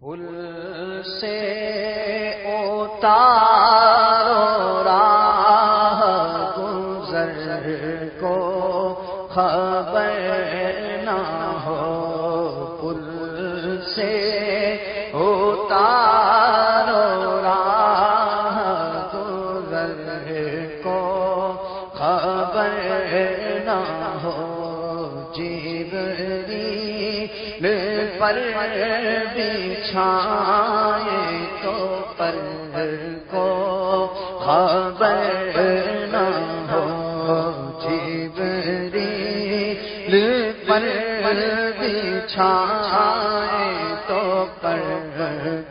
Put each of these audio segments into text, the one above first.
پل سے اتارو راہ گزر کو خبر نہ ہو، پل سے اتارو راہ گزر کو خبر نہ ہو، جبریل پر بچھائے تو پر کو خبر نہ ہو، جبریل پر بچھائے تو پر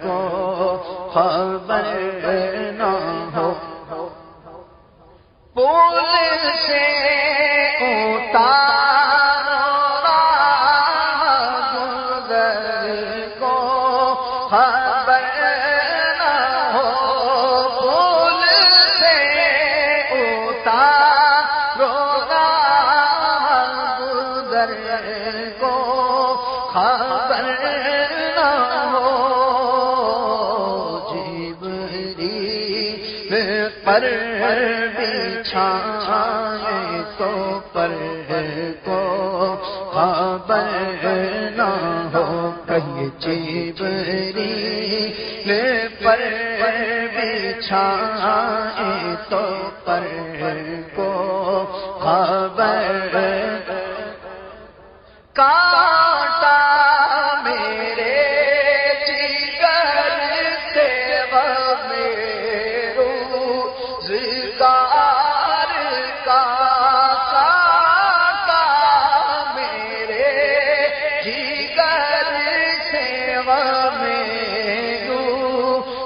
کو خبر نہ ہو، پل سے اتارو راہ گزر کو خبر نہ ہو، پل سے اتارو راہ گزر کو خبر نہ ہو، جبریل پر بچھائے تو پر کو خبر نہ ہو، کہیں جبریل پر بچھائے تو پر کو خبر کانٹا میرے جگر سے غم روزگار کا، کانٹا میرے جگر سے غم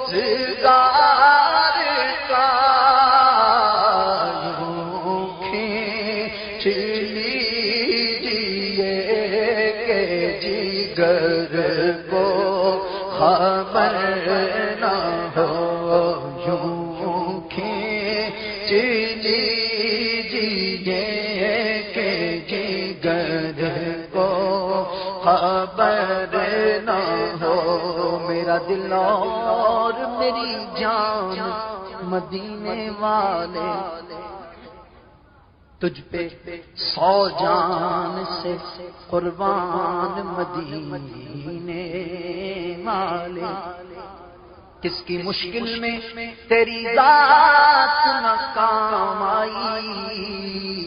روزگار کا، یوں کھینچ لیجیے کہ جگر کو خبر نہ ہو، یوں کھینچ لیجیے کہ جگر کو خبر نہ ہو، میرا دل اور میری جان مدینے والے تجھ پہ 100 جان سے قربان مدینے والے، کس کی مشکل میں تیری ذات نہ کام آئی،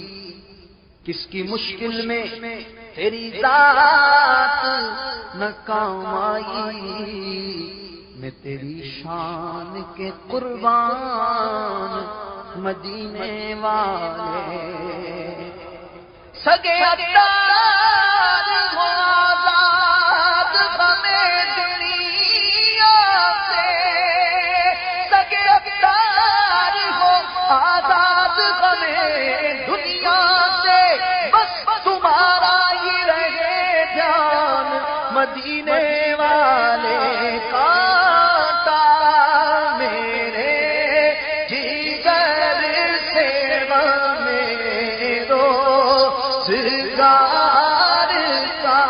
کس کی مشکل میں تیری ذات نہ کام آئی، میں تیری شان کے قربان مدینے والے، سگے اتار ہو آزاد ہمیں دنیا سے، سگے اتار ہو آزاد ہمیں دنیا سے، بس تمہارا ہی رہے دھیان مدینے والے، کانٹا میرے جگر سے غم روزگار کا،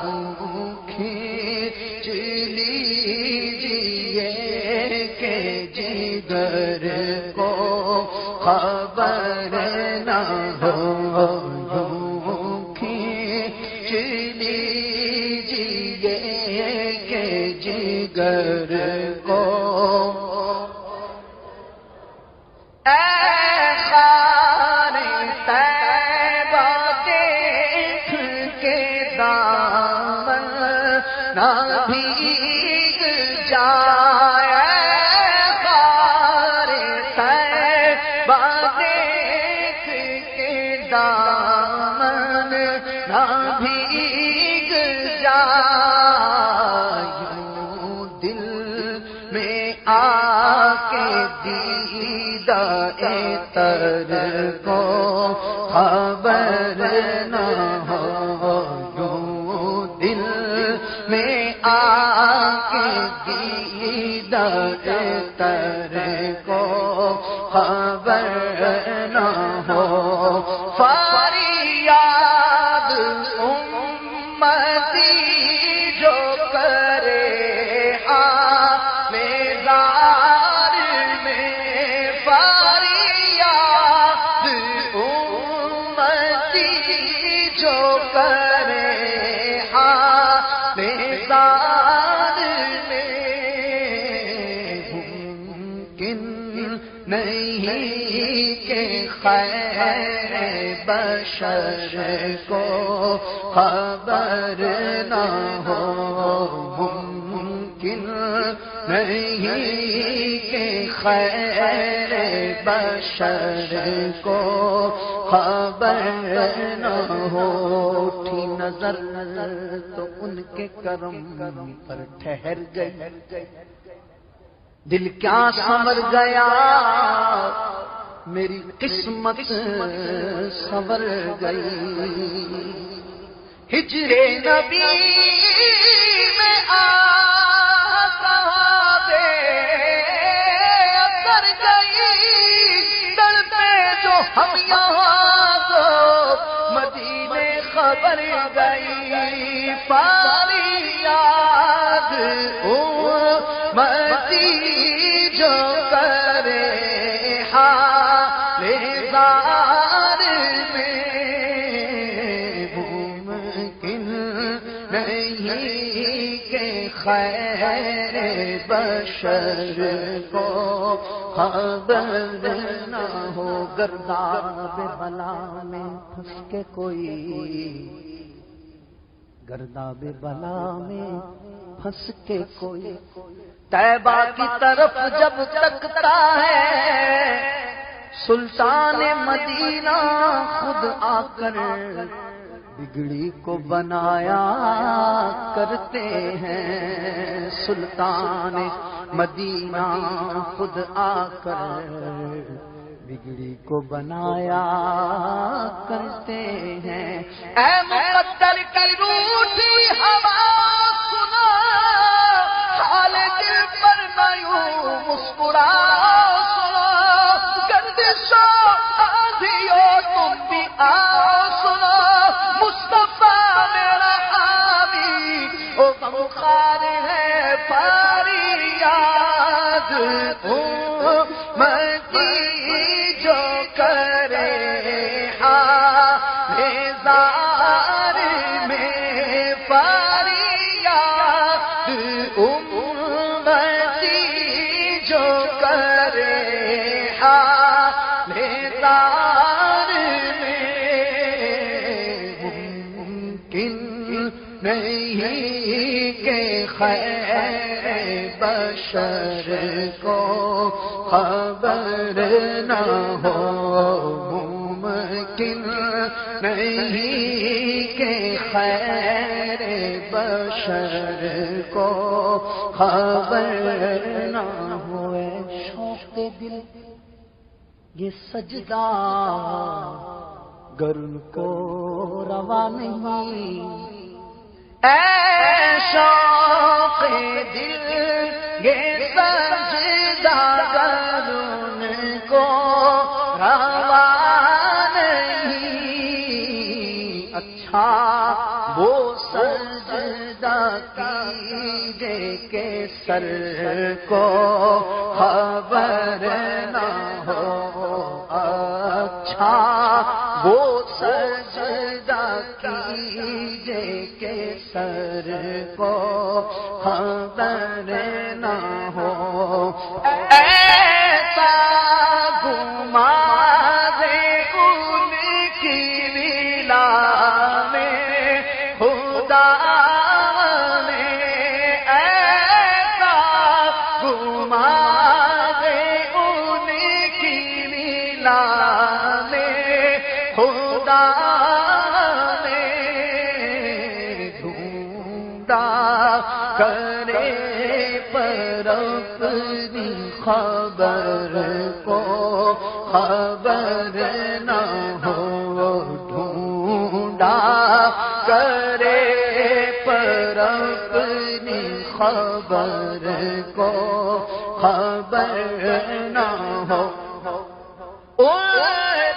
یوں کھینچ لیجیے کہ جگر کو خبر نہ ہو، یوں کھینچ لیجیے کہ جگر کو نہ بھیگ جائے، خار طیبہ دیکھ کے دامن نہ بھیگ جائے، یوں دل میں آ کے دیدہ تر کو خبر نہ ہو، دل میں آ کے دیدہ تر کو خبر نہ ہو، فریاد امت جو کرے حامیزار میں فریاد امتی جو کرے حامیزار میں ممکن نہیں کہ خیر بشر کو خبر نہ ہو، ممکن نہیں کہ خیر بشر کو خبر نہ ہو۔ اٹھی نظر تو ان کے کرم پر ٹھہر گئی، دل کیا سنور گیا، میری قسمت سنور گئی۔ ہجر نبی میں آسابے اثر گئی، تڑپے جو ہم یہاں تو مدینے خبر گئی، فریاد امتی جو کرے حامیزار میں ممکن نہیں کہ خیر بشر کو خبر نہ ہو۔ گرداب بلا میں پھنس کے کوئی، گرداب بلا میں پھنس کے کوئی طیبہ کی طرف جب تکتا ہے، سلطان مدینہ خود آ کر بگڑی کو بنایا کرتے ہیں، سلطان مدینہ خود آ کر بگڑی کو بنایا کرتے ہیں۔ اے مقدر کی روٹھی ہوا سنا، حال دل پر نہ یوں مسکرا، سنا گردشوں آندھیوں تم بھی آ سنا، مصطفیٰ میرا حامی او غمخوار ہے، فریاد امتی جو کرے حامیزار میں، فریاد امتی جو کرے حامیزار میں ممکن نہیں کہ خیر بشر کو خبر نہ ہو، ممکن نہیں کہ خیر بشر کو خبر نہ ہو۔ اے شوق دل یہ سجدہ گر ان کو روا نہیں، اے شوق دل یہ سجدہ گر ان کو روا نہیں، اچھا وہ سجدہ کیجے کہ سر کو خبر نہ ہو، اچھا وہ سجدہ کیجے کہ سر کو خبر نہ ہو۔ ایسا گماز ان کی لیلا میں خدا نے، ایسا گماز ان کی لیلا میں خدا نے ڈھونڈا کرے پر اپنی خبر کو خبر نہ ہو، ڈھونڈا کرے پر اپنی خبر کو خبر نہ ہو، ان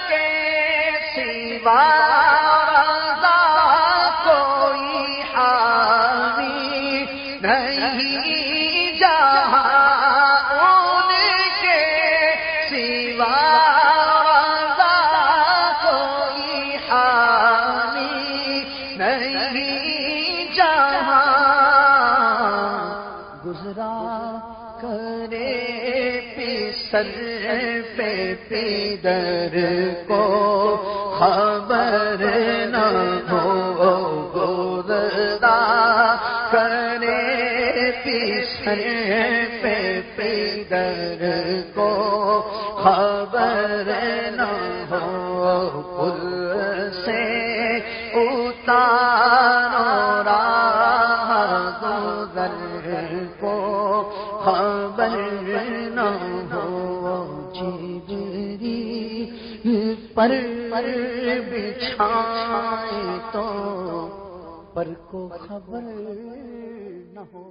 کے سوا رضا کوئی نہیں جہاں ان کے سوا کوئی حامی نہیں جہاں گزرا کرے سر پہ پیدر کو خبر نہ ہو گزرا کرے سر پہ پیدر کو خبر نہ ہو پل سے اتارو راہ گزر کو خبر نہ ہو جبریل پر بچھائے تو پر کو خبر نہ ہو.